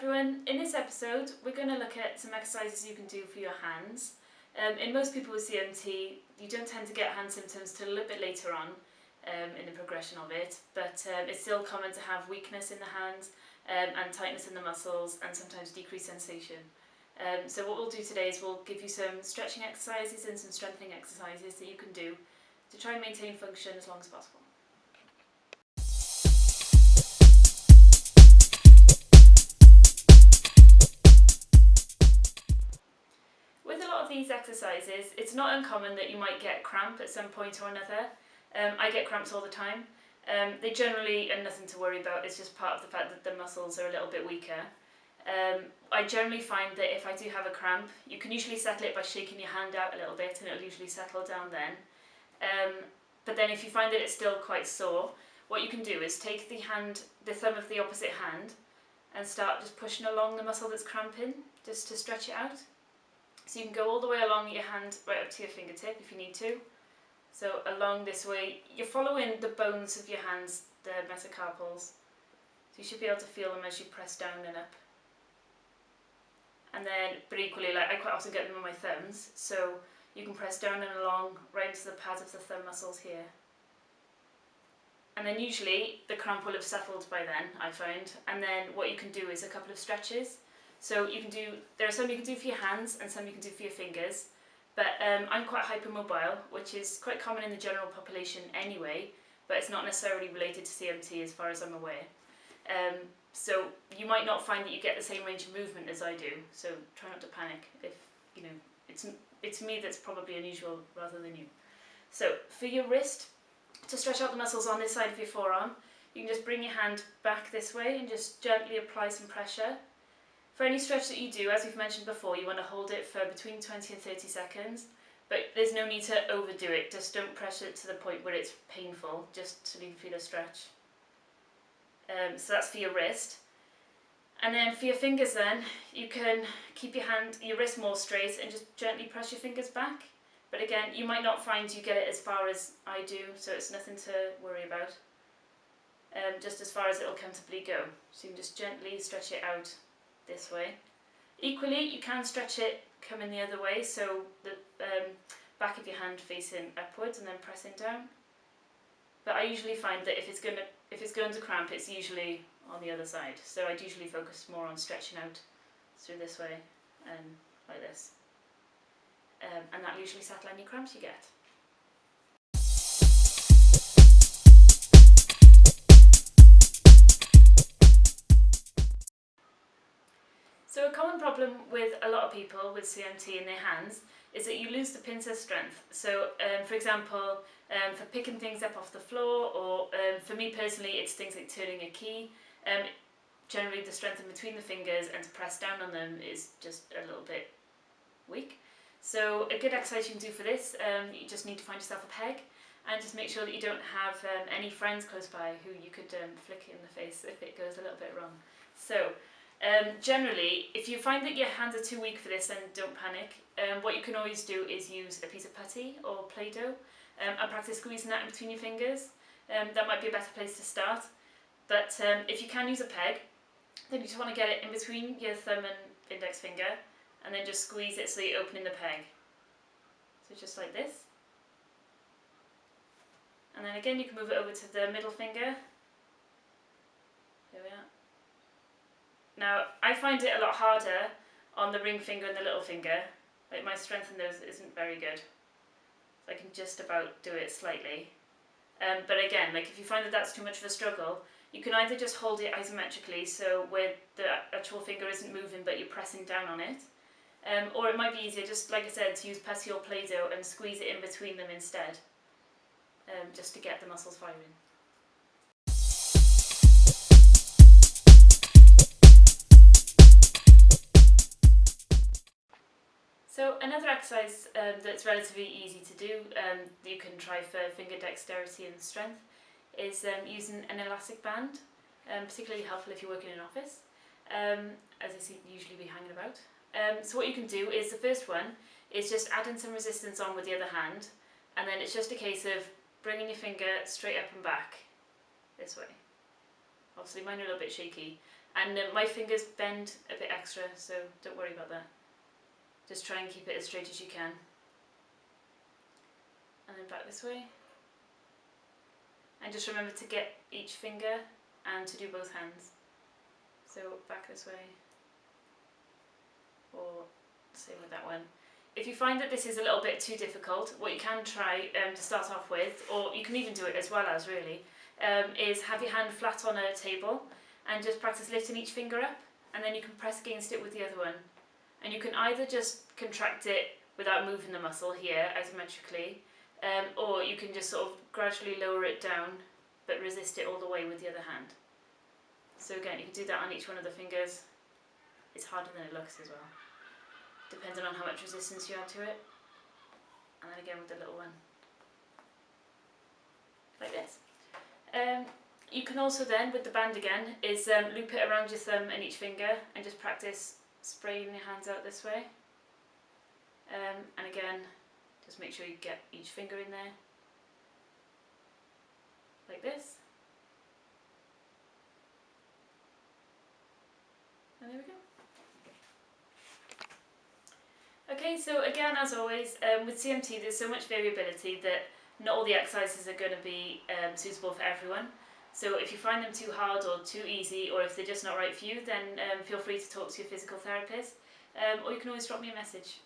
everyone, in this episode we're going to look at some exercises you can do for your hands. In most people with CMT, you don't tend to get hand symptoms till a little bit later on in the progression of it, but it's still common to have weakness in the hands and tightness in the muscles and sometimes decreased sensation. So what we'll do today is we'll give you some stretching exercises and some strengthening exercises that you can do to try and maintain function as long as possible. These exercises, it's not uncommon that you might get cramp at some point or another. I get cramps all the time. They generally are nothing to worry about, it's just part of the fact that the muscles are a little bit weaker. I generally find that if I do have a cramp, you can usually settle it by shaking your hand out a little bit and it'll usually settle down then. But then if you find that it's still quite sore, what you can do is take the thumb of the opposite hand and start just pushing along the muscle that's cramping, just to stretch it out. So you can go all the way along your hand right up to your fingertip if you need to. So along this way, you're following the bones of your hands, the metacarpals. So you should be able to feel them as you press down and up. And then, but equally, like I quite often get them on my thumbs, so you can press down and along right into the pads of the thumb muscles here. And then usually the cramp will have settled by then, I find. And then what you can do is a couple of stretches. So there are some you can do for your hands and some you can do for your fingers, but I'm quite hypermobile, which is quite common in the general population anyway, but it's not necessarily related to CMT as far as I'm aware. So you might not find that you get the same range of movement as I do, so try not to panic if, you know, it's me that's probably unusual rather than you. So for your wrist, to stretch out the muscles on this side of your forearm, you can just bring your hand back this way and just gently apply some pressure. For any stretch that you do, as we've mentioned before, you want to hold it for between 20 and 30 seconds, but there's no need to overdo it, just don't press it to the point where it's painful, just so you can feel a stretch. So that's for your wrist. And then for your fingers then, you can keep your wrist more straight and just gently press your fingers back. But again, you might not find you get it as far as I do, so it's nothing to worry about. Just as far as it'll comfortably go. So you can just gently stretch it out this way. Equally, you can stretch it coming the other way, so the back of your hand facing upwards and then pressing down. But I usually find that if it's going to cramp, it's usually on the other side. So I'd usually focus more on stretching out through this way and like this. And that'll usually settle any cramps you get. So a common problem with a lot of people with CMT in their hands is that you lose the pincer strength. So for example, for picking things up off the floor, or for me personally, it's things like turning a key. Generally the strength in between the fingers and to press down on them is just a little bit weak. So a good exercise you can do for this, you just need to find yourself a peg and just make sure that you don't have any friends close by who you could flick in the face if it goes a little bit wrong. So generally, if you find that your hands are too weak for this, then don't panic. What you can always do is use a piece of putty or Play-Doh and practice squeezing that in between your fingers. That might be a better place to start. But if you can use a peg, then you just want to get it in between your thumb and index finger and then just squeeze it so you're opening the peg. So just like this. And then again you can move it over to the middle finger. There we are. Now, I find it a lot harder on the ring finger and the little finger. Like my strength in those isn't very good. I can just about do it slightly. But again, like if you find that that's too much of a struggle, you can either just hold it isometrically, so where the actual finger isn't moving but you're pressing down on it. Or it might be easier, just like I said, to use putty or Play-Doh and squeeze it in between them instead. Just to get the muscles firing. So another exercise that's relatively easy to do, you can try for finger dexterity and strength, is using an elastic band, particularly helpful if you're working in an office, as they usually be hanging about. So what you can do is, the first one is just adding some resistance on with the other hand, and then it's just a case of bringing your finger straight up and back, this way. Obviously mine are a little bit shaky, and my fingers bend a bit extra, so don't worry about that. Just try and keep it as straight as you can. And then back this way. And just remember to get each finger and to do both hands. So back this way, or same with that one. If you find that this is a little bit too difficult, what you can try to start off with, or you can even do it as well as really, is have your hand flat on a table and just practice lifting each finger up, and then you can press against it with the other one. And you can either just contract it without moving the muscle here isometrically, or you can just sort of gradually lower it down but resist it all the way with the other hand. So again, you can do that on each one of the fingers. It's harder than it looks as well, depending on how much resistance you add to it. And then again with the little one, like this. You can also then, with the band again, is loop it around your thumb and each finger and just practice spraying your hands out this way. And again, just make sure you get each finger in there, like this. And there we go. Okay, so again, as always, with CMT there's so much variability that not all the exercises are going to be suitable for everyone. So if you find them too hard or too easy, or if they're just not right for you, then feel free to talk to your physical therapist, or you can always drop me a message.